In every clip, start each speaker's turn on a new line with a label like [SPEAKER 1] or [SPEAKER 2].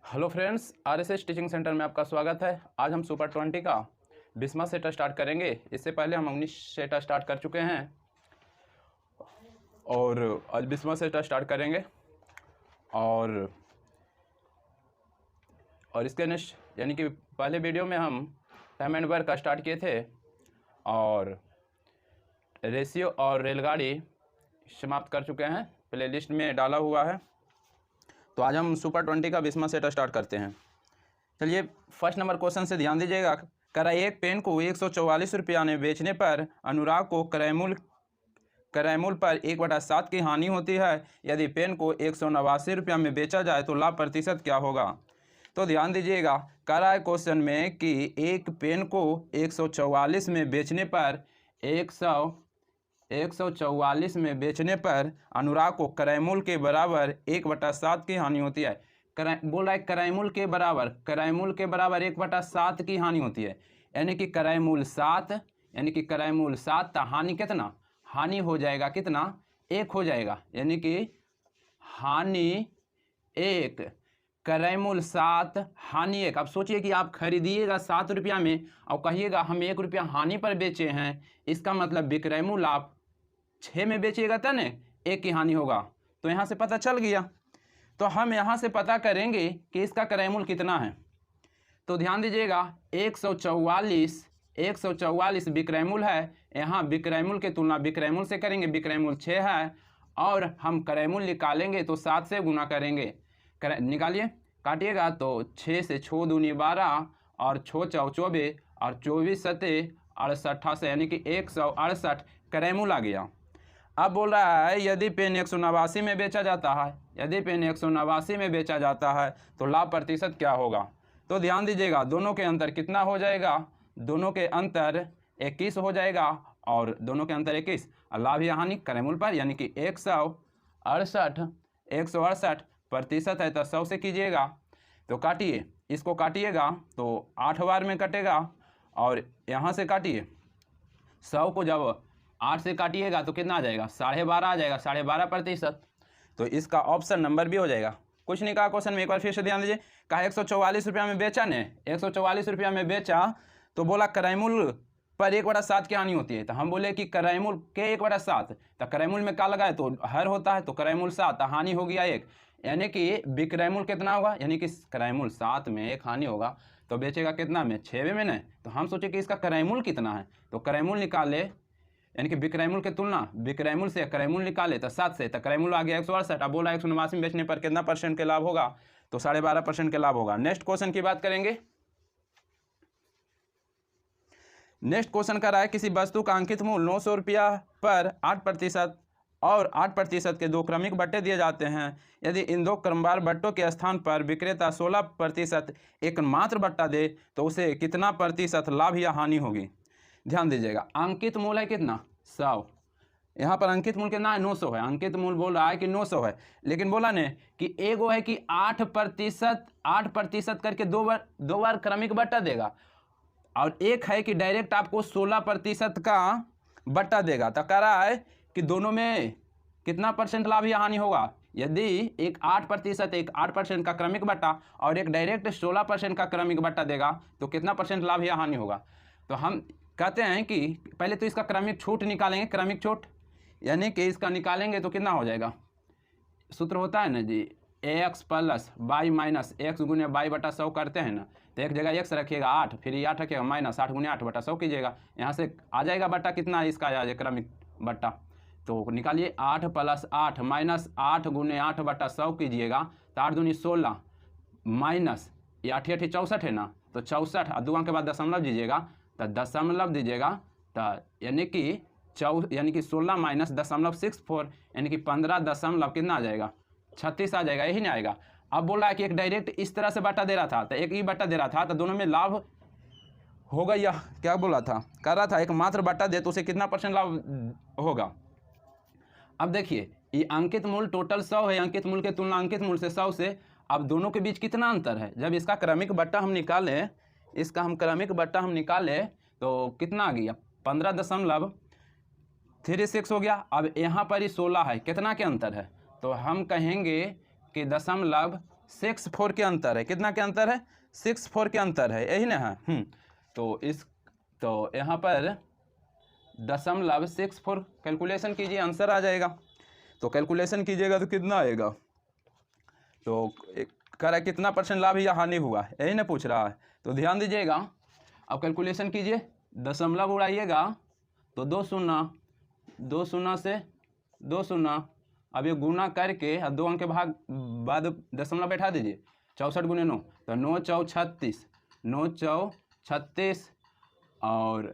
[SPEAKER 1] Hello friends, RSS teaching centre में आपका स्वागत है। आज हम सुपर 20 का 20वां सेट स्टार्ट करेंगे। इससे पहले हम 19 सेट स्टार्ट कर चुके हैं और आज 20वां सेट स्टार्ट करेंगे। और इसके नेक्स्ट यानी कि पहले वीडियो में हम टाइम एंड वर्क का स्टार्ट किए थे और रेशियो और रेलगाड़ी समाप्त कर चुके हैं, प्लेलिस्ट में डाला हुआ है। तो आज हम सुपर 20 का 20वां सेट स्टार्ट करते हैं। चलिए फर्स्ट नंबर क्वेश्चन से ध्यान दीजिएगा। क्रय एक पेन को 144 रुपया में बेचने पर अनुराग को क्रय मूल्य पर 1/7 की हानि होती है। यदि पेन को 189 रुपया में बेचा जाए तो लाभ प्रतिशत क्या होगा। तो ध्यान दीजिएगा क्रय क्वेश्चन में कि एक पेन को 144 में बेचने पर 144 में बेचने पर अनुराग को क्रय मूल्य के बराबर 1/7 की हानि होती है। बोल रहा है क्रय मूल्य के बराबर 1/7 की हानि होती है, यानी कि क्रय मूल्य 7 तो हानि कितना, हानि हो जाएगा कितना, 1 हो जाएगा, यानी कि हानि 1, क्रय मूल्य 7 हानि 1। अब सोचिए कि आप खरीदिएगा 7 रुपया में और कहिएगा हम 1 रुपया हानि पर बेचे हैं, इसका मतलब विक्रय मूल्य आप 6 में बेचिएगा तब न 1 की हानि होगा। तो यहाँ से पता चल गया। तो हम यहाँ से पता करेंगे कि इसका क्रय मूल्य कितना है। तो ध्यान दीजिएगा 144 विक्रय मूल्य है। यहाँ विक्रय मूल्य की तुलना विक्रय मूल्य से करेंगे, विक्रय मूल्य 6 है और हम क्रय मूल्य निकालेंगे तो 7 से गुना करेंगे। निकालिए, काटिएगा तो 6 से 6 दूनी 12 और 6 चौ 24 और 24 सते 68, यानी कि 168 क्रय मूल्य आ गया। अब बोल रहा है यदि पेन 189 में बेचा जाता है, यदि पेन 189 में बेचा जाता है तो लाभ प्रतिशत क्या होगा। तो ध्यान दीजिएगा दोनों के अंतर कितना हो जाएगा, दोनों के अंतर 21 हो जाएगा और दोनों के अंतर 21 और लाभ या हानि क्रय मूल्य पर, यानी कि 168 प्रतिशत है तो 100 से कीजिएगा। तो काटिए, इसको काटिएगा तो 8 बार में कटेगा और यहाँ से काटिए 100 को जब 8 से काटिएगा तो कितना आ जाएगा, 12.5 आ जाएगा, 12.5%। तो इसका ऑप्शन नंबर भी हो जाएगा। कुछ नहीं कहा क्वेश्चन में, एक बार फिर से ध्यान दीजिए। कहा 144 रुपया में बेचा ने, 144 रुपया में बेचा तो बोला क्रय मूल्य पर 1/7 की हानि होती है। तो हम बोले कि क्रय मूल्य के 1/7, तो क्रय मूल्य में क्या लगाए तो हर होता है, तो क्रय मूल्य 7, हानि हो गया 1, यानी कि विक्रय मूल्य कितना होगा, यानी कि क्रय मूल्य 7 में 1 हानि होगा तो बेचेगा कितना में, 6 में न। तो हम सोचे कि इसका क्रय मूल्य कितना है, तो क्रय मूल्य निकाले, यानी कि विक्रय मूल्य की तुलना विक्रय मूल्य से क्रय मूल्य निकाले तो 7 से, तो क्रय मूल्य आ गया 168। अब बोला 189 में बेचने पर कितना % के लाभ होगा, तो 12.5% के लाभ होगा। नेक्स्ट क्वेश्चन की बात करेंगे। नेक्स्ट क्वेश्चन कर रहा है किसी वस्तु का अंकित मूल्य 900 रुपया पर 8% और 8% के 2 क्रमिक बट्टे दिए जाते हैं। यदि इन 2 क्रमवार बट्टों के स्थान पर विक्रेता 16% एकमात्र बट्टा दे तो उसे कितना % लाभ या हानि होगी। ध्यान दीजिएगा अंकित मूल्य है कितना, 100। यहाँ पर अंकित मूल्य कितना है, 900 है। अंकित मूल्य बोल रहा है कि 900 है, लेकिन बोला ने कि एगो है कि 8% करके दो बार क्रमिक बट्टा देगा और एक है कि डायरेक्ट आपको 16% का बट्टा देगा। तो कह रहा है कि दोनों में कितना % लाभ या हानि होगा। यदि एक 8% का क्रमिक बट्टा और एक डायरेक्ट 16% का क्रमिक बट्टा देगा तो कितना % लाभ या हानि होगा। तो हम कहते हैं कि पहले तो इसका क्रमिक छूट निकालेंगे, क्रमिक छूट यानी कि इसका निकालेंगे तो कितना हो जाएगा, सूत्र होता है ना जी, x + y - x गुने y बटा 100 करते हैं ना, तो एक जगह x रखिएगा 8, फिर ये 8 रखिएगा माइनस 8 गुने 8 बटा 100 कीजिएगा। यहाँ से आ जाएगा बट्टा कितना है, इसका आ जाएगा क्रमिक बट्टा। तो निकालिए 8 + 8 माइनस 8 गुने 8 बटा 100 कीजिएगा, तो 8 दूनी 16 माइनस ये 8 8 64 है ना, तो 64 और 2 के बाद दशमलव दीजिएगा, तो दशमलव दीजिएगा तो यानी कि 16 माइनस दशमलव 64 यानी कि 15 दशमलव कितना आ जाएगा, 36 आ जाएगा, यही नहीं आएगा। अब बोल रहा है कि एक डायरेक्ट इस तरह से बट्टा दे रहा था तो एक ही बट्टा दे रहा था, तो दोनों में लाभ होगा या क्या बोला था, कह रहा था एक मात्र बट्टा दे तो उसे कितना % लाभ होगा। अब देखिए ये अंकित मूल्य टोटल 100 है, अंकित मूल्य की तुलना अंकित मूल्य से 100 से, अब दोनों के बीच कितना अंतर है। जब इसका क्रमिक बट्टा हम निकालें, इसका हम क्रमिक बट्टा हम निकालें तो कितना आ गया, 15.36 हो गया। अब यहाँ पर ही 16 है, कितना के अंतर है, तो हम कहेंगे कि 6-4 के अंतर है। कितना के अंतर है? 6-4 के अंतर है, यही ना है। तो यहाँ पर 0.64 कैलकुलेशन कीजिए, आंसर आ जाएगा। तो कैलकुलेशन कीजिएगा तो कितना आएगा? तो कह रहा है कितना % लाभ या हानि हुआ, यही ना पूछ रहा है। तो ध्यान दीजिएगा, अब कैलकुलेशन कीजिए, दशमलव उड़ाइएगा तो 2 शून्य से 2 शून्य, अब ये गुना करके 2 अंक के भाग बाद दशमलव बैठा दीजिए, 64 गुने 9 तो 9 चौ 36, 9 चौ 36 और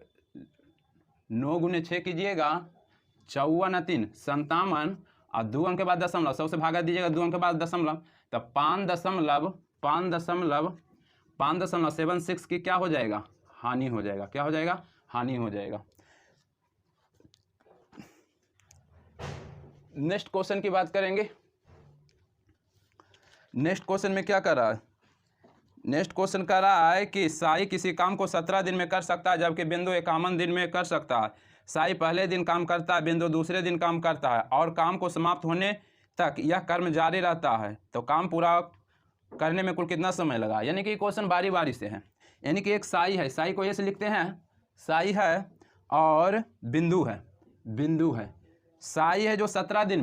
[SPEAKER 1] 9 गुने 6 कीजिएगा 54 3 57 और 2 अंक के बाद दशमलव, 100 से भागा दीजिएगा 2 अंक के बाद दशमलव, तो 5.76 की क्या हो जाएगा? हानि हो जाएगा। क्या हो जाएगा? हानि हो जाएगा। नेक्स्ट क्वेश्चन की बात करेंगे। नेक्स्ट क्वेश्चन में क्या कर रहा है? नेक्स्ट क्वेश्चन कर रहा है कि साई किसी काम को 17 दिन में कर सकता है, जबकि बिंदु 51 दिन में कर सकता है। साई पहले दिन काम करता है, बिंदु दूसरे दिन काम करता है और काम को समाप्त होने तक यह कर्म जारी रहता है, तो काम पूरा करने में कुल कितना समय लगा? यानी कि क्वेश्चन बारी बारी से है। यानी कि एक साई है, साई को ऐसे लिखते हैं, साई है और बिंदु है। साई है जो 17 दिन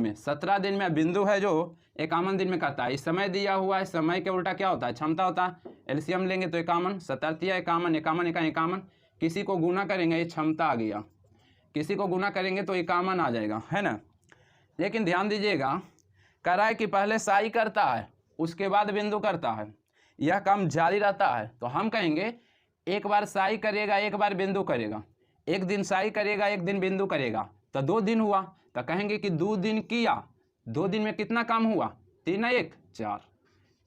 [SPEAKER 1] में, बिंदु है जो 51 दिन में करता है। इस समय दिया हुआ है, समय के उल्टा क्या होता है? क्षमता होता है। एलसीएम लेंगे तो 51, 17 51, 51 किसी को गुना करेंगे, ये क्षमता आ गया, किसी को गुना करेंगे तो 51 आ जाएगा, है ना। लेकिन ध्यान दीजिएगा, कह रहा है कि पहले साई करता है, उसके बाद बिंदु करता है, यह काम जारी रहता है। तो हम कहेंगे एक बार साई करेगा, एक बार बिंदु करेगा, एक दिन साई करेगा, एक दिन बिंदु करेगा, तो 2 दिन हुआ। तो कहेंगे कि 2 दिन किया, 2 दिन में कितना काम हुआ? 3 1 4,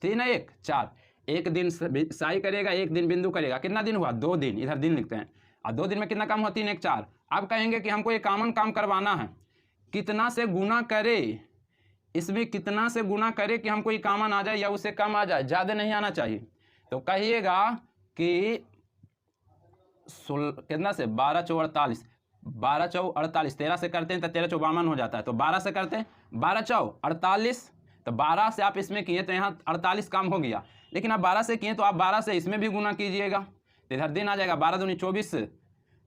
[SPEAKER 1] 3 1 4, एक दिन साई करेगा, एक दिन बिंदु करेगा, कितना दिन हुआ? 2 दिन, इधर दिन लिखते हैं। और 2 दिन में कितना काम हुआ? 3 1 4। अब कहेंगे कि हमको एक कॉमन काम करवाना है, कितना से गुना करे, इसमें कितना से गुना करे कि हमको ये कॉमन आ जाए या उससे कम आ जाए, ज़्यादा नहीं आना चाहिए। तो कहिएगा कि कितना से 12 चौ 48, 12 चौ 48, 13 से करते हैं तो 13 चौ 52 हो जाता है। तो 12 से करते हैं, 12 चौ 48, तो 12 से आप इसमें किए तो यहाँ 48 काम हो गया। लेकिन आप 12 से किए तो आप 12 से इसमें भी गुना कीजिएगा, तो इधर दिन आ जाएगा, 12 दूनी 24,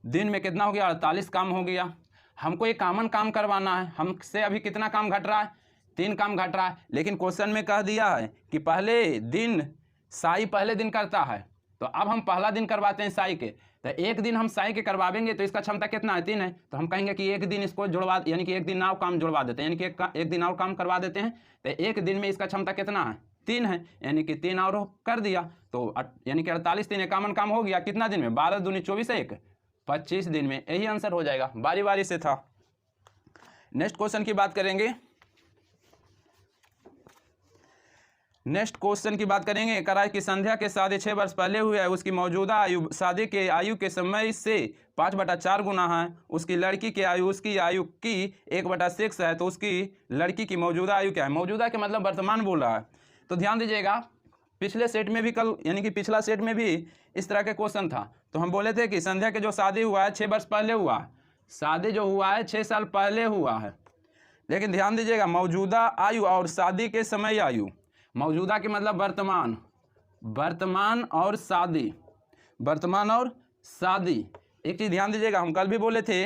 [SPEAKER 1] दिन में कितना हो गया? 48 काम हो गया। हमको एक कॉमन काम करवाना है, हमसे अभी कितना काम घट रहा है? 3 काम घट रहा है। लेकिन क्वेश्चन में कह दिया है कि पहले दिन साई पहले दिन करता है, तो अब हम पहला दिन करवाते हैं साई के, तो एक दिन हम साई के करवाएंगे तो इसका क्षमता कितना है? 3 है। तो हम कहेंगे कि एक दिन इसको जुड़वा, यानी कि एक दिन और काम जुड़वा देते हैं, यानी कि एक दिन और काम करवा देते हैं, तो एक दिन में इसका क्षमता कितना है? 3 है, यानी कि 3 और कर दिया, तो यानी कि 48 दिन कॉमन काम हो गया। कितना दिन में? 12 दूनी 24 1, 25 दिन में। यही आंसर हो जाएगा, बारी बारी से था। नेक्स्ट क्वेश्चन की बात करेंगे। नेक्स्ट क्वेश्चन की बात करेंगे। कराए कि संध्या के शादी 6 वर्ष पहले हुई है, उसकी मौजूदा आयु शादी के आयु के समय से 5/4 गुना है। उसकी लड़की की आयु उसकी आयु की 1/6 है, तो उसकी लड़की की मौजूदा आयु क्या है? मौजूदा के मतलब वर्तमान बोल रहा है। तो ध्यान दीजिएगा, पिछले सेट में भी कल, यानी कि पिछला सेट में भी इस तरह के क्वेश्चन था। तो हम बोले थे कि संध्या के जो शादी हुआ है 6 वर्ष पहले हुआ है, शादी जो हुआ है 6 साल पहले हुआ है। लेकिन ध्यान दीजिएगा, मौजूदा आयु और शादी के समय आयु, मौजूदा के मतलब वर्तमान, वर्तमान और शादी, वर्तमान और शादी। एक चीज़ ध्यान दीजिएगा, हम कल भी बोले थे,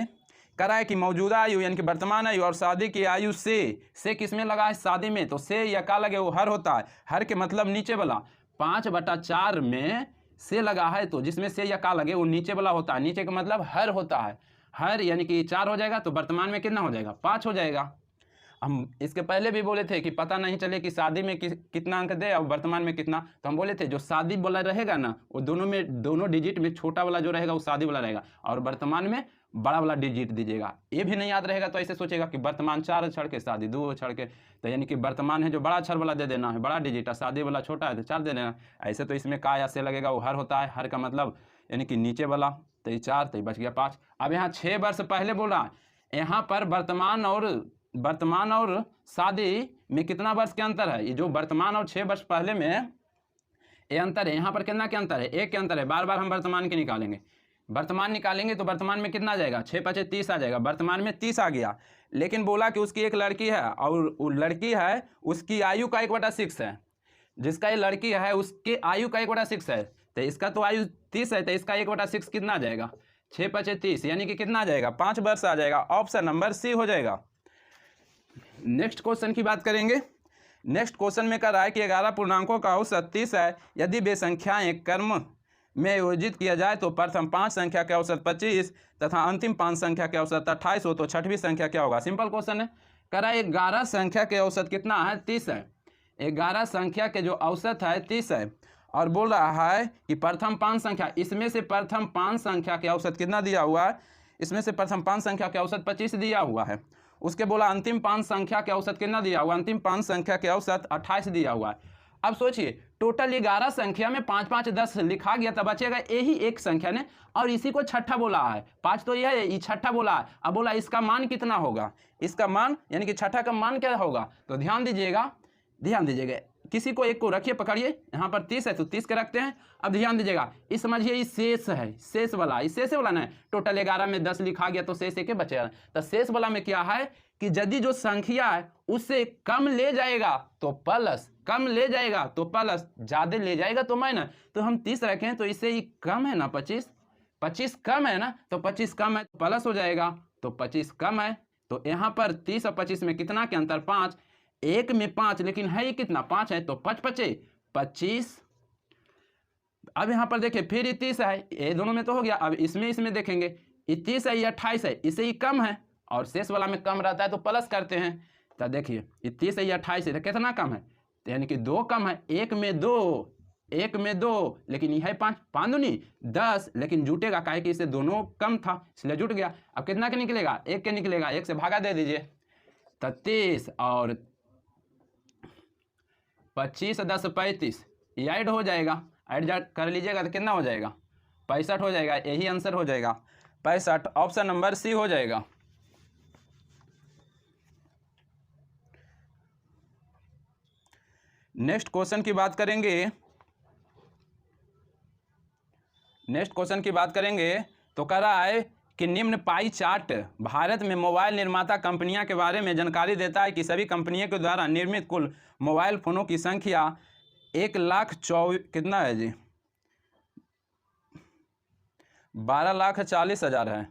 [SPEAKER 1] करा है कि मौजूदा आयु यानी कि वर्तमान आयु और शादी की आयु से किस में लगा है? शादी में। तो से या का लगे वो हर होता है, हर के मतलब नीचे वाला, 5/4 में से लगा है, तो जिसमें से या का लगे वो नीचे वाला होता है, नीचे का मतलब हर होता है। हर यानी कि 4 हो जाएगा, तो वर्तमान में कितना हो जाएगा? 5 हो जाएगा। हम इसके पहले भी बोले थे कि पता नहीं चले कि शादी में कितना अंक दे और वर्तमान में कितना, तो हम बोले थे जो शादी वाला रहेगा ना, वो दोनों डिजिट में छोटा वाला जो रहेगा वो शादी वाला रहेगा, और वर्तमान में बड़ा वाला डिजिट दीजिएगा। ये भी नहीं याद रहेगा तो ऐसे सोचेगा कि वर्तमान 4 छोड़ के शादी 2 छोड़ के, तो यानी कि वर्तमान है जो बड़ा अक्षर वाला दे देना है, बड़ा डिजिट, और शादी वाला छोटा है तो 4 दे देना। ऐसे तो इसमें का या से लगेगा, वो हर होता है, हर का मतलब यानी कि नीचे वाला, तो ये 4, तो बच गया 5। अब यहाँ 6 वर्ष पहले बोल रहा है, यहाँ पर वर्तमान और शादी में कितना वर्ष के अंतर है? ये जो वर्तमान और 6 वर्ष पहले में ये अंतर है, यहाँ पर कितना के अंतर है? 1 के अंतर है। बार बार हम वर्तमान के निकालेंगे, वर्तमान निकालेंगे तो वर्तमान में कितना आ जाएगा? 6 5 30 आ जाएगा, वर्तमान में 30 आ गया। लेकिन बोला कि उसकी एक लड़की है और वो लड़की है उसकी आयु का 1/6 है, जिसका ये लड़की है उसके आयु का 1/6 है, तो इसका तो आयु 30 है, तो इसका 1/6 कितना आ जाएगा? 6 × 5 = 30, यानी कि कितना आ जाएगा? 5 वर्ष आ जाएगा। ऑप्शन नंबर सी हो जाएगा। नेक्स्ट क्वेश्चन की बात करेंगे। नेक्स्ट क्वेश्चन में कह रहा है कि 11 पूर्णांकों का औसत 30 है। यदि वे संख्याएं क्रम में योजित किया जाए तो प्रथम 5 संख्या के औसत 25 तथा अंतिम 5 संख्या के औसत 28 हो तो छठवीं संख्या क्या होगा? सिंपल क्वेश्चन है। कह रहा है 11 संख्या के औसत कितना है? 30 है। 11 संख्या के जो औसत है 30 है, और बोल रहा है कि प्रथम 5 संख्या, इसमें से प्रथम 5 संख्या के औसत कितना दिया हुआ है? इसमें से प्रथम 5 संख्या के औसत 25 दिया हुआ है। उसके बोला अंतिम 5 संख्या के औसत कितना दिया हुआ? अंतिम 5 संख्या के औसत 28 दिया हुआ है। अब सोचिए टोटल 11 संख्या में 5 5 10 लिखा गया, तब बचेगा यही एक संख्या ने, और इसी को छठा बोला है। 5 तो यह है, ये छठा बोला है। अब बोला इसका मान कितना होगा? इसका मान यानी कि छठा का मान क्या होगा? तो ध्यान दीजिएगा, ध्यान दीजिएगा। किसी को एक को रखिए, पकड़िए, यहाँ पर 30 है तो 30 के रखते हैं। अब ध्यान दीजिएगा, इस समझिए ये शेष है, शेष वाला, इस शेष वाला ना, टोटल 11 में 10 लिखा गया तो शेष एक बचेगा। तो शेष वाला में क्या है कि यदि जो संख्या है उससे कम ले जाएगा तो प्लस, कम ले जाएगा तो प्लस, ज्यादा ले जाएगा तो माइनस। तो हम 30 रखें तो इससे ही कम है ना 25, 25 कम है ना, तो 25 कम है तो प्लस हो जाएगा, तो 25 कम है। तो यहाँ पर 30 और 25 में कितना के अंतर? 5। एक में 5, लेकिन है ये कितना? 5 है, तो 5 × 5 = 25। अब यहाँ पर देखिए फिर ये 30 है, ये दोनों में तो हो गया। अब इसमें देखेंगे, ये 30 है, ये 28 है, इससे ही कम है, और शेष वाला में कम रहता है तो प्लस करते हैं। तो देखिए ये 30 है, ये 28 है, तो कितना कम है? तो यानी कि 2 कम है। एक में 2, लेकिन यह है 5, 5 दूनी 10, लेकिन जुटेगा काहे कि इससे दोनों कम था इसलिए जुट गया। अब कितना के निकलेगा? 1 के निकलेगा, 1 से भागा दे दीजिए। 30 और 25 × 10 = 35, ये ऐड हो जाएगा, ऐड कर लीजिएगा तो कितना हो जाएगा? 65 हो जाएगा। यही आंसर हो जाएगा 65। ऑप्शन नंबर सी हो जाएगा। नेक्स्ट क्वेश्चन की बात करेंगे। नेक्स्ट क्वेश्चन की बात करेंगे तो कह रहा है कि निम्न पाई चार्ट भारत में मोबाइल निर्माता कंपनियां के बारे में जानकारी देता है कि सभी कंपनियों के द्वारा निर्मित कुल मोबाइल फ़ोनों की संख्या 1,24,000 कितना है जी? 12,40,000 है।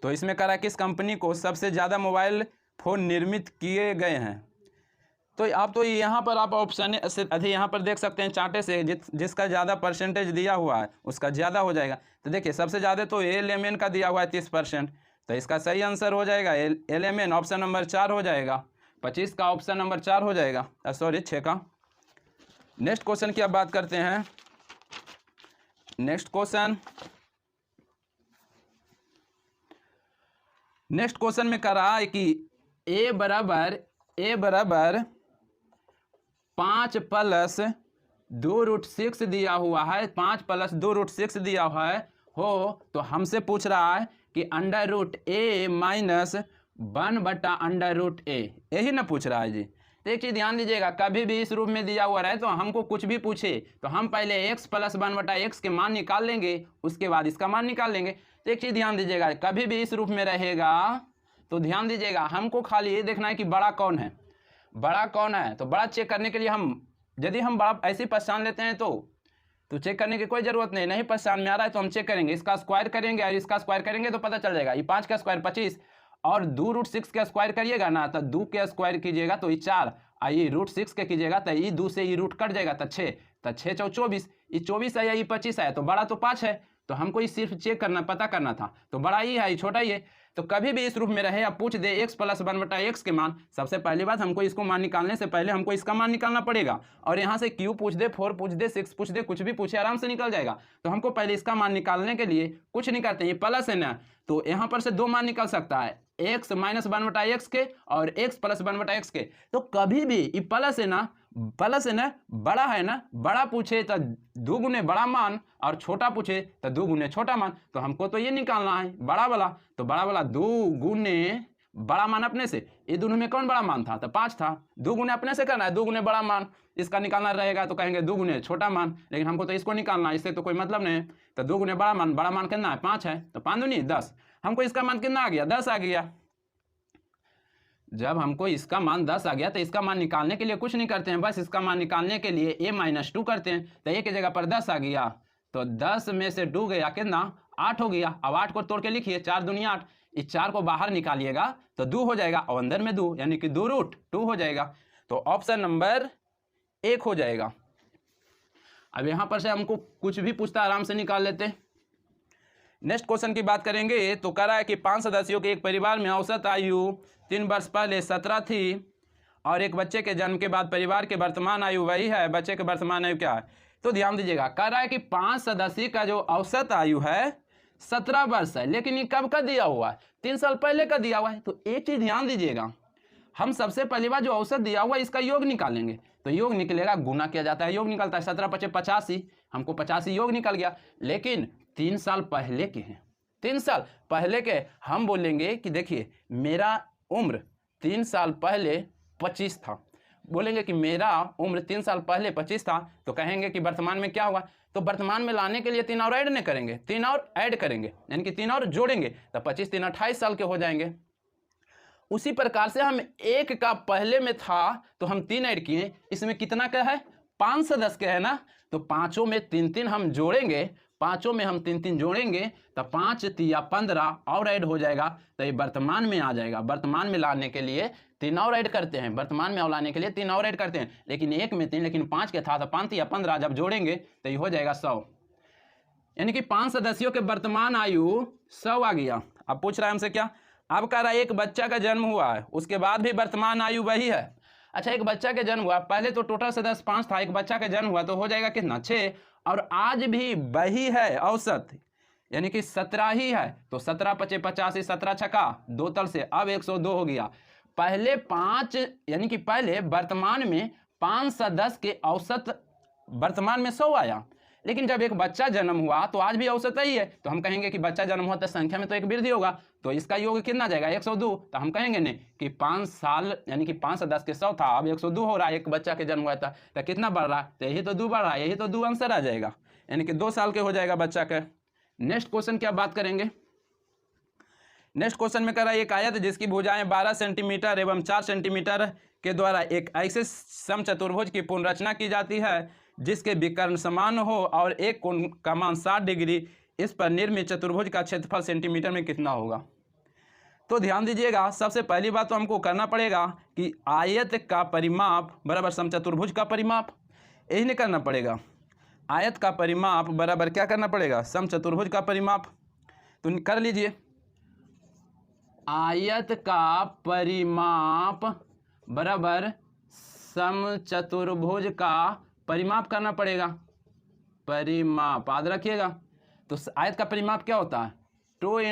[SPEAKER 1] तो इसमें कह रहा है किस कंपनी को सबसे ज़्यादा मोबाइल फ़ोन निर्मित किए गए हैं? तो आप तो यहाँ पर आप ऑप्शन अधिक यहाँ पर देख सकते हैं चार्टे से, जिसका ज़्यादा परसेंटेज दिया हुआ है उसका ज़्यादा हो जाएगा। तो देखिए सबसे ज़्यादा तो LMN का दिया हुआ है 30%, तो इसका सही आंसर हो जाएगा LMN, ऑप्शन नंबर 4 हो जाएगा। 25 का ऑप्शन नंबर 4 हो जाएगा, सॉरी 6 का। नेक्स्ट क्वेश्चन की अब बात करते हैं। नेक्स्ट क्वेश्चन में कह रहा है कि A बराबर 5 + 2√6 दिया हुआ है, 5 + 2√6 दिया हुआ है हो, तो हमसे पूछ रहा है कि √A - 1/√A, यही ना पूछ रहा है जी। तो एक चीज़ ध्यान दीजिएगा, कभी भी इस रूप में दिया हुआ रहे तो हमको कुछ भी पूछे तो हम पहले x + 1/x के मान निकाल लेंगे, उसके बाद इसका मान निकाल लेंगे। तो एक चीज़ ध्यान दीजिएगा, कभी भी इस रूप में रहेगा तो ध्यान दीजिएगा हमको खाली ये देखना है कि बड़ा कौन है, बड़ा कौन है। तो बड़ा चेक करने के लिए यदि हम बड़ा ऐसे ही पहचान लेते हैं तो चेक करने की कोई ज़रूरत नहीं, नहीं पहचान में आ रहा है तो हम चेक करेंगे, इसका स्क्वायर करेंगे और इसका स्क्वायर करेंगे तो पता चल जाएगा। ये 5 का स्क्वायर 25 और 2√6 का स्क्वायर करिएगा ना, तो 2 के स्क्वायर कीजिएगा तो ये 4, और ये √6 के कीजिएगा तो ये 2 से ये रूट कट जाएगा तो 6, तो 6 × 24, ये 24 है या ये 25 है, तो बड़ा तो 5 है। तो हमको ये सिर्फ चेक करना, पता करना था, तो बड़ा ही है, ये छोटा ही है। तो कभी भी इस रूप में रहे या पूछ दे x + 1/x के मान, सबसे पहली बात हमको इसको मान निकालने से पहले हमको इसका मान निकालना पड़ेगा। और यहाँ से q पूछ दे, 4 पूछ दे, 6 पूछ दे, कुछ भी पूछे आराम से निकल जाएगा। तो हमको पहले इसका मान निकालने के लिए कुछ नहीं करते, ये प्लस है ना, तो यहाँ पर से 2 मान निकल सकता है, x - 1/x के और x + 1/x के। तो कभी भी ये प्लस है ना, बड़ा है ना, बड़ा पूछे तो 2 गुने बड़ा मान और छोटा पूछे तो 2 गुने छोटा मान। तो हमको तो ये निकालना है बड़ा वाला, तो बड़ा वाला 2 गुने बड़ा मान अपने से, ये दोनों में कौन बड़ा मान था? तो 5 था, 2 गुने अपने से करना है, 2 गुने बड़ा मान इसका निकालना रहेगा तो कहेंगे 2 गुने छोटा मान, लेकिन हमको तो इसको निकालना है, इससे तो कोई मतलब नहीं है। तो 2 गुने बड़ा मान कितना है? 5 है, तो 5 दूनी 10, हमको इसका मान कितना आ गया? 10 आ गया। जब हमको इसका मान 10 आ गया तो इसका मान निकालने के लिए कुछ नहीं करते हैं, बस इसका मान निकालने के लिए a-2 करते हैं। तो a की जगह पर 10 आ गया, तो 10 में से 2 गया कितना, 8 हो गया। अब 8 को तोड़ के लिखिए, 4 दूनी 8, इस 4 को बाहर निकालिएगा तो 2 हो जाएगा, और अंदर में 2 यानी कि 2√2 हो जाएगा। तो ऑप्शन नंबर 1 हो जाएगा। अब यहाँ पर से हमको कुछ भी पूछता आराम से निकाल लेते हैं। नेक्स्ट क्वेश्चन की बात करेंगे तो कह रहा है कि 5 सदस्यों के एक परिवार में औसत आयु 3 वर्ष पहले 17 थी और एक बच्चे के जन्म के बाद परिवार के वर्तमान आयु वही है, बच्चे के वर्तमान आयु क्या है। तो ध्यान दीजिएगा, कह रहा है कि 5 सदस्य का जो औसत आयु है 17 वर्ष है, लेकिन ये कब का दिया हुआ है, 3 साल पहले का दिया हुआ है। तो एक चीज़ ध्यान दीजिएगा, हम सबसे पहली बार जो औसत दिया हुआ है इसका योग निकालेंगे। तो योग निकलेगा, गुना किया जाता है, योग निकलता है 17 × 5 = 85, हमको 85 योग निकल गया। लेकिन 3 साल पहले के हैं, 3 साल पहले के हम बोलेंगे कि देखिए मेरा उम्र 3 साल पहले 25 था, बोलेंगे कि मेरा उम्र 3 साल पहले 25 था, तो कहेंगे कि वर्तमान में क्या हुआ। तो वर्तमान में लाने के लिए 3 और ऐड नहीं करेंगे, 3 और ऐड करेंगे, यानी कि 3 और जोड़ेंगे, तो 25 × 3 = 28 साल के हो जाएंगे। उसी प्रकार से हम एक का पहले में था तो हम 3 ऐड किए, इसमें कितना का है, 5 सदस्य के है ना, तो पाँचों में 3-3 हम जोड़ेंगे, पाँचों में हम 3-3 जोड़ेंगे तो 5 × 3 = 15 और ऐड हो जाएगा, तो ये वर्तमान में आ जाएगा। वर्तमान में लाने के लिए 3 और ऐड करते हैं, वर्तमान में लाने के लिए 3 और ऐड करते हैं, लेकिन एक में 3 लेकिन 5 के था, तो 5 × 3 = 15 जब जोड़ेंगे तो ये हो जाएगा 100, यानी कि 5 सदस्यों के वर्तमान आयु 100 आ गया। अब पूछ रहा है हमसे क्या, अब कह रहा है एक बच्चा का जन्म हुआ है, उसके बाद भी वर्तमान आयु वही है। अच्छा, एक बच्चा के जन्म हुआ, पहले तो टोटल सदस्य 5 था, एक बच्चा का जन्म हुआ तो हो जाएगा कितना, 6, और आज भी वही है औसत, यानी कि 17 ही है। तो 17 × 5 = 85, 17 छक्का 2 तल से अब 102 हो गया। पहले 5 यानी कि पहले वर्तमान में 5 सदस्य के औसत वर्तमान में 100 आया, लेकिन जब एक बच्चा जन्म हुआ तो आज भी औसत ही है, तो हम कहेंगे कि बच्चा जन्म हुआ तो संख्या में तो एक वृद्धि होगा, तो इसका योग कितना जाएगा, 102। तो हम कहेंगे नहीं कि 5 साल यानी कि 5 सदस्य के 100 था, अब 102 हो रहा है, एक बच्चा के जन्म हुआ था, तो कितना बढ़ रहा है, तो यही तो 2 बढ़ रहा है, यही तो 2 आंसर आ जाएगा, यानी कि 2 साल के हो जाएगा बच्चा का। नेक्स्ट क्वेश्चन क्या बात करेंगे, नेक्स्ट क्वेश्चन में कह रहा है एक आयत जिसकी भुजाएं 12 सेंटीमीटर एवं 4 सेंटीमीटर के द्वारा एक ऐसे समचतुर्भुज की पुनर्रचना की जाती है जिसके विकर्ण समान हो और एक कोण का मान 60 डिग्री, इस पर निर्मित चतुर्भुज का क्षेत्रफल सेंटीमीटर में कितना होगा। तो ध्यान दीजिएगा, सबसे पहली बात तो हमको करना पड़ेगा कि आयत का परिमाप बराबर समचतुर्भुज का परिमाप, यही नहीं करना पड़ेगा, आयत का परिमाप बराबर क्या करना पड़ेगा, समचतुर्भुज का परिमाप। तो कर लीजिए, आयत का परिमाप बराबर समचतुर्भुज का परिमाप करना पड़ेगा, परिमाप याद रखिएगा। तो आयत का परिमाप क्या होता है, 2 ×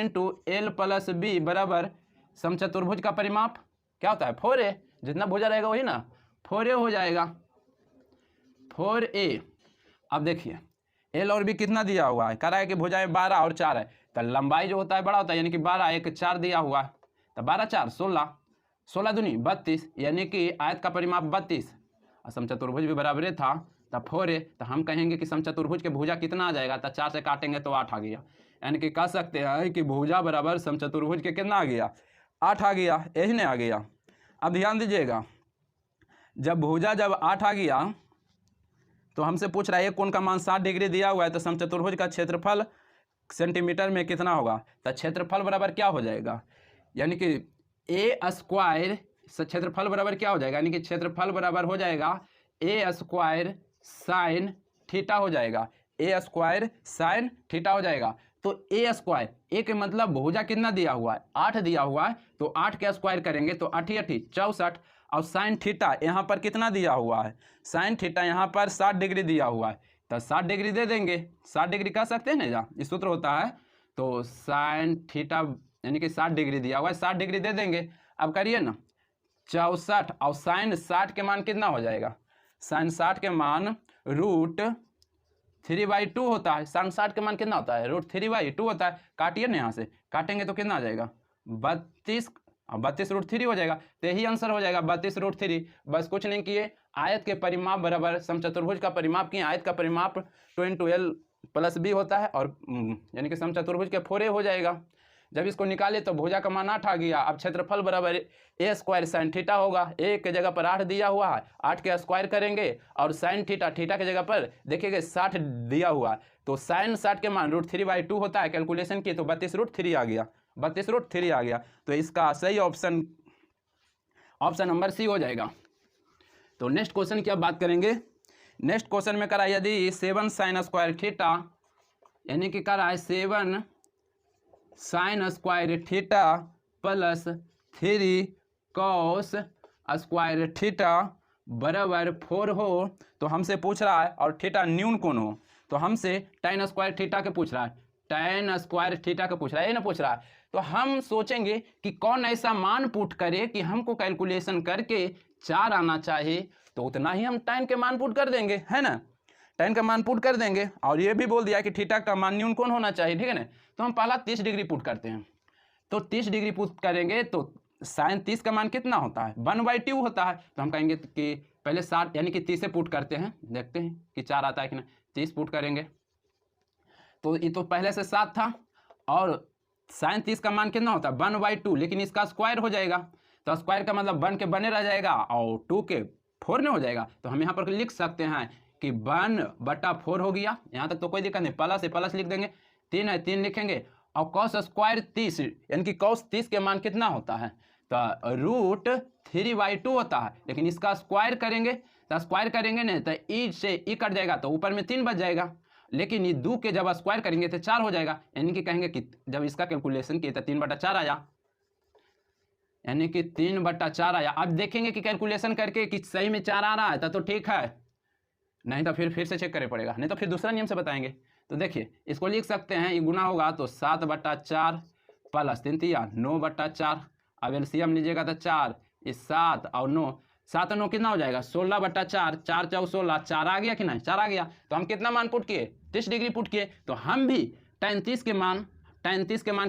[SPEAKER 1] L + B बराबर समचतुर्भुज का परिमाप क्या होता है, 4a, जितना भुजा रहेगा वही ना, 4a हो जाएगा, 4a। अब देखिए L और B कितना दिया हुआ है, कह रहा है कि भुजाएं 12 और 4 है, तो लंबाई जो होता है बड़ा होता है, यानी कि 12 1 4 दिया हुआ है, तो 12 4 16, 16 दूनी 32, यानी कि आयत का परिमाप 32, और समचतुर्भुज भी बराबर था, तब 4a, तो हम कहेंगे कि समचतुर्भुज के भुजा कितना आ जाएगा, तो 4 से काटेंगे तो 8 आ गया, यानी कि कह सकते हैं कि भुजा बराबर समचतुर्भुज के कितना आ गया, 8 आ गया, यही नहीं आ गया। अब ध्यान दीजिएगा, जब भुजा जब 8 आ गया तो हमसे पूछ रहा है एक कोण का मान 60 डिग्री दिया हुआ है, तो समचतुर्भुज का क्षेत्रफल सेंटीमीटर में कितना होगा, तो क्षेत्रफल बराबर क्या हो जाएगा, यानी कि a² क्षेत्रफल बराबर क्या हो जाएगा, यानी कि क्षेत्रफल बराबर हो जाएगा a² sin थीटा हो जाएगा, a² sin थीटा हो जाएगा। तो a², a के मतलब भुजा कितना दिया हुआ है, 8 दिया हुआ है, तो 8 के स्क्वायर करेंगे तो 8 × 8 = 64, और साइन थीटा यहाँ पर कितना दिया हुआ है, साइन थीटा यहाँ पर 60 डिग्री दिया हुआ है, तो 60 डिग्री दे देंगे, 60 डिग्री कह सकते हैं ना, जा इस सूत्र होता है, तो साइन थीटा यानी कि 60 डिग्री दिया हुआ है, 60 डिग्री दे देंगे। अब करिए ना 64, और साइन 60 के मान कितना हो जाएगा, साइन 60 के मान √3/2 होता है, साइन 60 के मान कितना होता है, √3/2 होता है। काटिए ना, यहाँ से काटेंगे तो कितना आ जाएगा, 32, और 32 √3 हो जाएगा, तो यही आंसर हो जाएगा 32 √3। बस कुछ नहीं किए, आयत के परिमाप बराबर समचतुर्भुज का परिमाप किए, आयत का परिमाप 2 × L + B होता है, और यानी कि समचतुर्भुज के 4a हो जाएगा। जब इसको निकाले तो भुजा का मान 8 आ गया। अब क्षेत्रफल बराबर ए स्क्वायर साइन थीटा होगा। ए के जगह पर 8 दिया हुआ है, 8 के स्क्वायर करेंगे और साइन थीटा, थीटा के जगह पर देखिएगा 60 दिया हुआ है, तो साइन 60 के मान √3/2 होता है। कैलकुलेशन की तो 32√3 आ गया, 32√3 आ गया। तो इसका सही ऑप्शन नंबर सी हो जाएगा। तो नेक्स्ट क्वेश्चन की अब बात करेंगे। नेक्स्ट क्वेश्चन में करा यदि 7 sin स्क्वायर थीटा यानी कि करा है 7 sin square theta plus 3 cos square theta बराबर 4 हो, तो हमसे पूछ रहा है और थीटा न्यून कोण हो, तो हमसे tan स्क्वायर थीटा के पूछ रहा है, tan स्क्वायर थीटा का पूछ रहा है, ये ना पूछ रहा है। तो हम सोचेंगे कि कौन ऐसा मान पुट करे कि हमको कैलकुलेशन करके 4 आना चाहिए, तो उतना ही हम tan के मान पुट कर देंगे, है ना, tan का मान पुट कर देंगे। और ये भी बोल दिया कि थीटा का मान न्यून कोण होना चाहिए, ठीक है ना। तो हम पहला 30 डिग्री पुट करते हैं, तो 30 डिग्री पुट करेंगे तो साइन 30 का मान कितना होता है, 1/2 होता है। तो हम कहेंगे कि पहले 60 यानी कि 30 से पुट करते हैं, देखते हैं कि 4 आता है कि ना। 30 पुट करेंगे तो ये तो पहले से 7 था, और साइन 30 का मान कितना होता है 1/2, लेकिन इसका स्क्वायर हो जाएगा, तो स्क्वायर का मतलब 1 के बने रह जाएगा और 2 के 4 नहीं हो जाएगा। तो हम यहाँ पर लिख सकते हैं कि 1/4 हो गया। यहाँ तक तो कोई दिक्कत नहीं, प्लस से प्लस लिख देंगे, 3 है 3 लिखेंगे, और कॉस स्क्वायर 30 यानी कि कॉस 30 के मान कितना होता है, तो √3/2 होता है। लेकिन इसका स्क्वायर करेंगे तो स्क्वायर करेंगे नहीं तो ई से ई कट जाएगा, तो ऊपर में 3 बच जाएगा। लेकिन ये 2 के जब स्क्वायर करेंगे तो 4 हो जाएगा, यानी कि कहेंगे कि जब इसका कैलकुलेशन किए तो 3/4 आया, यानी कि 3/4 आया। अब देखेंगे कि कैलकुलेशन करके कि सही में 4 आ रहा है तो ठीक है, नहीं तो फिर से चेक करना पड़ेगा, नहीं तो फिर दूसरा नियम से बताएंगे। तो देखिए इसको लिख सकते हैं, ये गुना होगा तो 7/4 प्लस 3 3 9/4। अब एलसीएम लीजिएगा तो 4 इस 7 और 9, 7 और 9 कितना हो जाएगा 16/4, 4 4 16, 4 आ गया कि नहीं, 4 आ गया। तो हम कितना मान पुट किए 30 डिग्री पुट किए, तो हम भी tan 30 के मान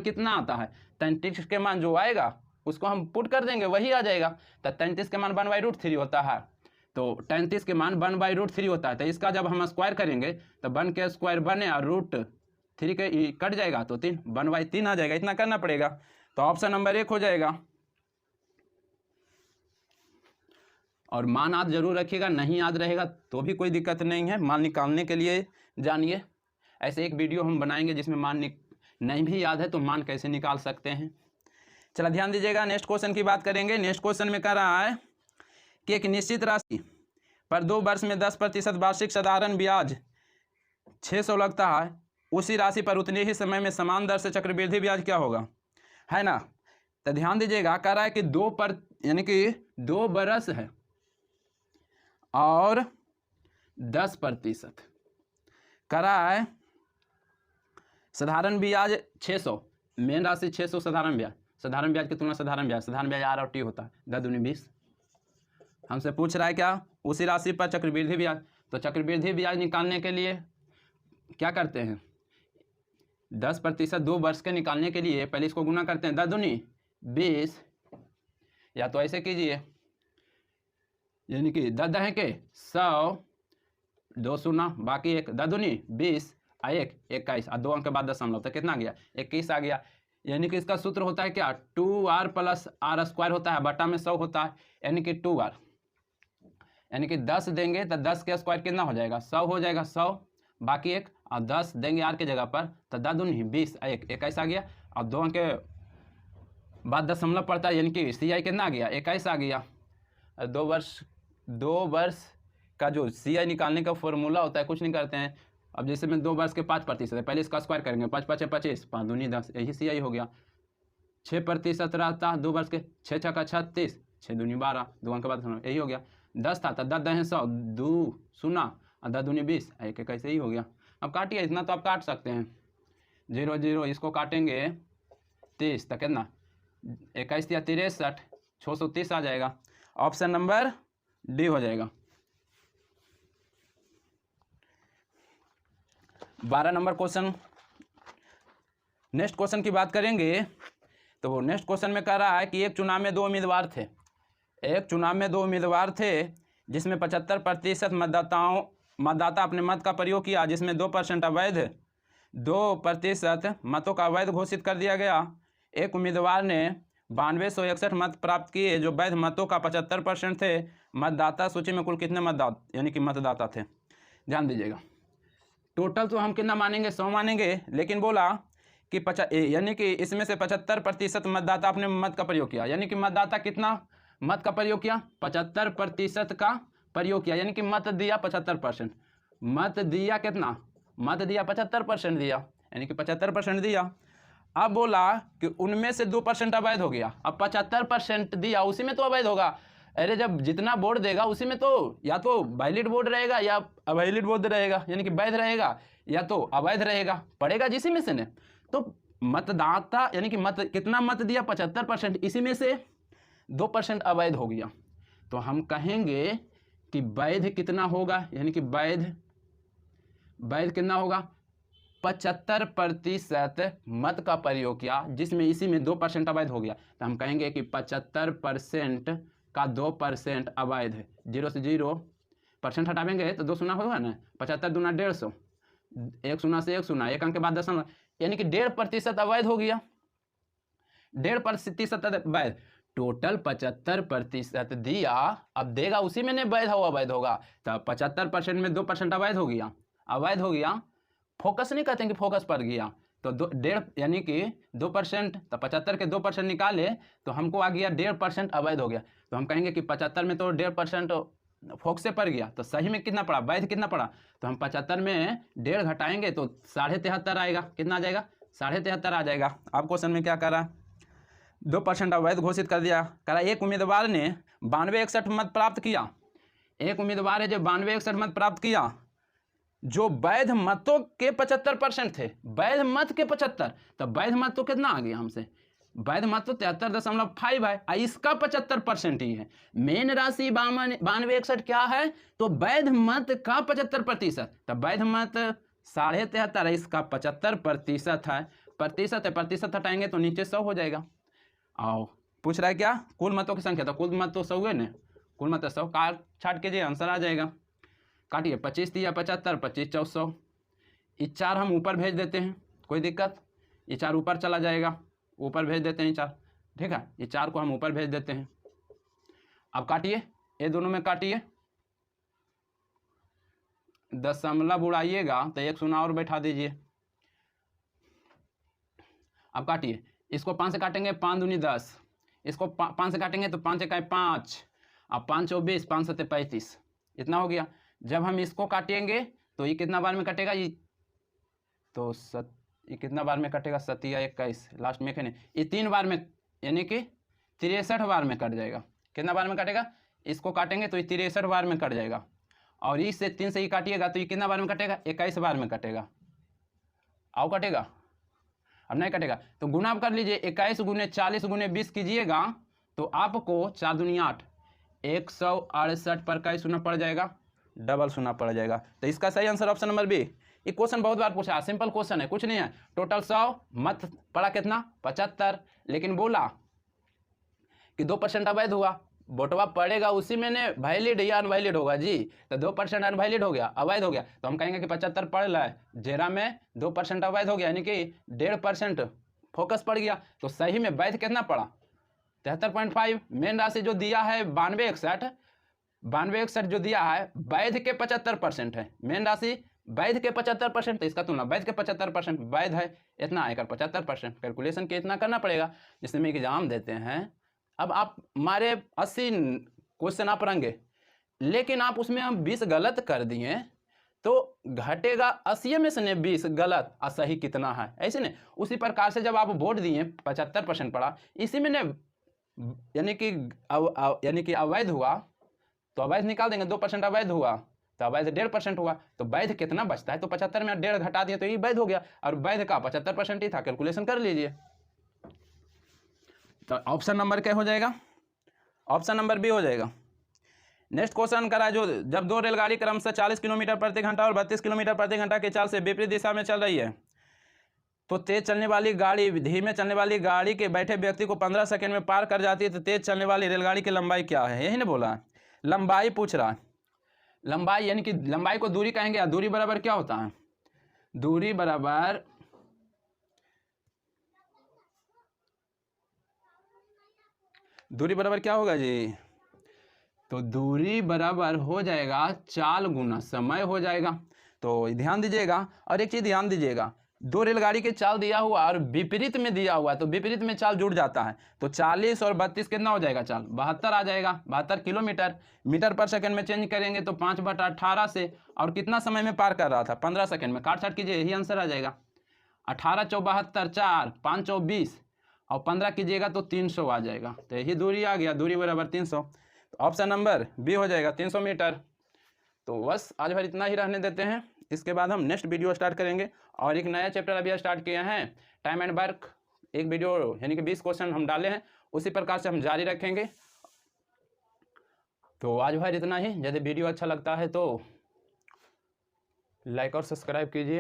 [SPEAKER 1] कितना आता है, tan 30 के मान जो आएगा उसको हम पुट कर देंगे, वही आ जाएगा। तो tan 30 के मान 1/√3 होता है, तो tan 30 के मान 1/√3 होता है। तो इसका जब हम स्क्वायर करेंगे तो 1 के स्क्वायर बने और √3 के कट जाएगा तो 3 1/3 आ जाएगा, इतना करना पड़ेगा। तो ऑप्शन नंबर 1 हो जाएगा। और मान याद जरूर रखिएगा, नहीं याद रहेगा तो भी कोई दिक्कत नहीं है, मान निकालने के लिए जानिए। ऐसे एक वीडियो हम बनाएंगे जिसमें मान नहीं भी याद है तो मान कैसे निकाल सकते हैं। चला ध्यान दीजिएगा, नेक्स्ट क्वेश्चन की बात करेंगे। नेक्स्ट क्वेश्चन में कह रहा है कि एक निश्चित राशि पर 2 वर्ष में 10% वार्षिक साधारण ब्याज 600 लगता है, उसी राशि पर उतने ही समय में समान दर से चक्रवृद्धि ब्याज क्या होगा, है ना। तो ध्यान दीजिएगा, कह रहा है कि 2 बरस है और 10% कह रहा है साधारण ब्याज 600, मेन राशि 600 साधारण ब्याज की तुलना साधारण ब्याज R/T होता है, 10 दूनी 20। हमसे पूछ रहा है क्या, उसी राशि पर चक्रवृद्धि ब्याज। तो चक्रवृद्धि ब्याज निकालने के लिए क्या करते हैं, 10% 2 वर्ष के निकालने के लिए पहले इसको गुना करते हैं, 10 दूनी 20, या तो ऐसे कीजिए, यानी कि 10 दहें के 100, 2 शून्य बाकी 1, 10 दूनी 20 और 1 21 और 2 अंक के बाद दशमलव, तो कितना गया 21 आ गया। यानी कि इसका सूत्र होता है क्या 2R + R² होता है, बटा में 100 होता है, यानी कि 2R, यानी कि 10 देंगे तो 10 के स्क्वायर कितना हो जाएगा 100 हो जाएगा, 100 बाकी 1 और 10 देंगे R के जगह पर, तो 10 दूनी 20 और 1 21 आ गया, और 2 अंक के बाद दशमलव पड़ता है, यानी कि CI कितना आ गया 21 आ गया। 2 वर्ष का जो CI निकालने का फॉर्मूला होता है, कुछ नहीं करते हैं। अब जैसे में 2 वर्ष के 5% है, पहले इसका स्क्वायर करेंगे, 5 5 25, 5 दूनी 10, यही CI हो गया। 6% रहता 2 वर्ष के, 6 6 का 36, 6 दूनी 12, 2 अंक के बाद यही हो गया। 10 था तो 10 दहें 100, 2 शून्य और 10 दूनी 20, 1 21 ही हो गया। अब काटिए, इतना तो आप काट सकते हैं, 0 0 इसको काटेंगे 30 तो कितना 21 या 63, 630 आ जाएगा। ऑप्शन नंबर डी हो जाएगा। 12 नंबर क्वेश्चन, नेक्स्ट क्वेश्चन की बात करेंगे। तो नेक्स्ट क्वेश्चन में कह रहा है कि एक चुनाव में 2 उम्मीदवार थे जिसमें 75% मतदाता अपने मत का प्रयोग किया, जिसमें 2% मतों का अवैध घोषित कर दिया गया। एक उम्मीदवार ने 9261 मत प्राप्त किए जो वैध मतों का 75% थे। मतदाता सूची में कुल कितने मतदाता यानी कि मतदाता थे? ध्यान दीजिएगा, टोटल तो हम कितना मानेंगे, 100 मानेंगे, लेकिन बोला कि यानी कि इसमें से 75% मतदाता अपने मत का प्रयोग किया, यानी कि मतदाता कितना मत का प्रयोग किया? 75% का प्रयोग किया, यानी कि मत दिया 75%। मत दिया कितना? मत दिया 75% दिया, यानी कि 75% दिया। अब बोला कि उनमें से 2% अवैध हो गया। अब 75% दिया, उसी में तो अवैध होगा। अरे जब जितना वोट देगा उसी में तो या तो वैलिड वोट रहेगा या अवैलिड वोट रहेगा, यानी कि वैध रहेगा या तो अवैध रहेगा, पड़ेगा जिसी में से ने। तो मतदाता यानी कि मत कितना मत दिया? 75%, इसी में से 2% अवैध हो गया। तो हम कहेंगे कि वैध कितना होगा, यानी कि वैध कितना होगा? 75% मत का प्रयोग किया जिसमें इसी में 2% अवैध हो गया। तो हम कहेंगे कि 75% का 2% अवैध है। 0 से 0% हटावेंगे तो 2 शून्य होगा ना, 75 दूना 150, 1 शून्य से 1 शून्य, 1 अंक के बाद 10, यानी कि 1.5% अवैध हो गया। 1.5% अवैध, टोटल 75% दिया, अब देगा उसी में नहीं वैध हो अवैध होगा। तो 75% में 2% अवैध हो गया, अवैध हो गया। फोकस नहीं कहते कि फोकस पड़ गया, तो 1.5 यानी कि 2%, तो 75 के 2% निकाले तो हमको आ गया 1.5% अवैध हो गया। तो हम कहेंगे कि 75 में तो 1.5% फोकस से पड़ गया, तो सही में कितना पड़ा? वैध कितना पड़ा? तो हम 75 में 1.5 घटाएंगे तो 73.5 आएगा। कितना आ जाएगा? 73.5 आ जाएगा। आप क्वेश्चन में क्या करा? 2% अवैध घोषित कर दिया। करा एक उम्मीदवार ने 9261 मत प्राप्त किया। एक उम्मीदवार है जो 9261 मत प्राप्त किया जो वैध मतों के 75% थे। वैध मत के 75, तो वैध मत तो कितना आ गया हमसे? वैध मत तो 73.5 है, इसका 75% ही है। मेन राशि 9261 क्या है? तो वैध मत का 75%। तो वैध मत 73.5 है, इसका 75% है। प्रतिशत है, प्रतिशत हटाएंगे तो नीचे 100 हो जाएगा। आओ पूछ रहा है क्या? कुल मतों की संख्या, तो कुल मत तो 100 है ना, कुल मत 100 काट छाट कीजिए, आंसर आ जाएगा। काटिए, 25 दिया 75, 25 400, ये 4 हम ऊपर भेज देते हैं, कोई दिक्कत? ये 4 ऊपर चला जाएगा, ऊपर भेज देते हैं 4, ठीक है, ये 4 को हम ऊपर भेज देते हैं। अब काटिए, ये दोनों में काटिए, दशमलव उड़ाइएगा तो 1 शून्य और बैठा दीजिए। अब काटिए, इसको 5 से काटेंगे 5 दूनी 10, इसको 5 से काटेंगे तो 5 1 5, अब 5 24, 5 7 35, इतना हो गया। जब हम इसको काटेंगे तो ये कितना बार में कटेगा? ये तो ये कितना बार में कटेगा? 7 या 21, लास्ट में कहने ये 3 बार में, यानी कि 63 बार में कट जाएगा। कितना बार में कटेगा? इसको काटेंगे तो ये 63 बार में कट जाएगा। और इससे 3 से ये काटिएगा तो ये कितना बार में कटेगा? 21 बार में कटेगा। आओ कटेगा? अब नहीं कटेगा तो गुना कर लीजिए, 21 गुने 40 गुने 20 कीजिएगा तो आपको 4 दूनी 8, 168 पर का शून्य पड़ जाएगा, डबल शून्य पड़ जाएगा। तो इसका सही आंसर ऑप्शन नंबर बी। ये क्वेश्चन बहुत बार पूछा, सिंपल क्वेश्चन है, कुछ नहीं है। टोटल 100 मत पड़ा कितना? 75, लेकिन बोला कि 2% अवैध हुआ, वोटवा पड़ेगा उसी में ने वैलिड या अनवैलिड होगा जी। तो 2% अनवैलिड हो गया, अवैध हो गया, तो हम कहेंगे कि 75 पड़ रहा है, जेरा में 2% अवैध हो गया, यानी कि 1.5% फोकस पड़ गया। तो सही में वैध कितना पड़ा? 73.5। मेन राशि जो दिया है 9261 जो दिया है वैध के 75% है। मेन राशि वैध के 75%, तो इसका तुलना वैध के 75% वैध है, इतना आएगा 75%। कैलकुलेशन के इतना करना पड़ेगा जिसमें एग्जाम देते हैं। अब आप हमारे 80 क्वेश्चन आप रहेंगे, लेकिन आप उसमें हम 20 गलत कर दिए तो घटेगा 80 में से 20 गलत, और सही कितना है? ऐसे नहीं, उसी प्रकार से जब आप वोट दिए 75% पड़ा, इसी में ने यानी कि अवैध हुआ तो अवैध निकाल देंगे, 2% अवैध हुआ तो अवैध 1.5% हुआ, तो वैध कितना बचता है? तो 75 में 1.5 घटा दिया तो ये वैध हो गया, और वैध का 75% ही था। कैलकुलेशन कर लीजिए। तो ऑप्शन नंबर क्या हो जाएगा? ऑप्शन नंबर बी हो जाएगा। नेक्स्ट क्वेश्चन करा, जो जब 2 रेलगाड़ी क्रमशः 40 किलोमीटर प्रति घंटा और 32 किलोमीटर प्रति घंटा की चाल से विपरीत दिशा में चल रही है, तो तेज चलने वाली गाड़ी धीमे चलने वाली गाड़ी के बैठे व्यक्ति को 15 सेकंड में पार कर जाती है, तो तेज चलने वाली रेलगाड़ी की लंबाई क्या है? यही ना बोला, लंबाई पूछ रहा है। लंबाई यानी कि लंबाई को दूरी कहेंगे, या दूरी बराबर क्या होता है? दूरी बराबर दूरी बराबर क्या होगा जी? तो दूरी बराबर हो जाएगा चाल गुना समय हो जाएगा। तो ध्यान दीजिएगा, और एक चीज़ ध्यान दीजिएगा, दो रेलगाड़ी के चाल दिया हुआ और विपरीत में दिया हुआ है, तो विपरीत में चाल जुड़ जाता है। तो 40 और 32 कितना हो जाएगा चाल? 72 आ जाएगा। 72 किलोमीटर, मीटर पर सेकंड में चेंज करेंगे तो 5/18 से, और कितना समय में पार कर रहा था? 15 सेकंड में। काट छाट कीजिए, यही आंसर आ जाएगा। 18 × 72 4, 5 × 20 और 15 कीजिएगा तो 300 आ जाएगा। तो यही दूरी आ गया, दूरी बराबर 300। तो ऑप्शन नंबर बी हो जाएगा 300 मीटर। तो बस आज भर इतना ही रहने देते हैं। इसके बाद हम नेक्स्ट वीडियो स्टार्ट करेंगे, और एक नया चैप्टर अभी स्टार्ट किए हैं, टाइम एंड वर्क। एक वीडियो यानी कि 20 क्वेश्चन हम डाले हैं, उसी प्रकार से हम जारी रखेंगे। तो आज भर इतना ही। यदि वीडियो अच्छा लगता है तो लाइक और सब्सक्राइब कीजिए।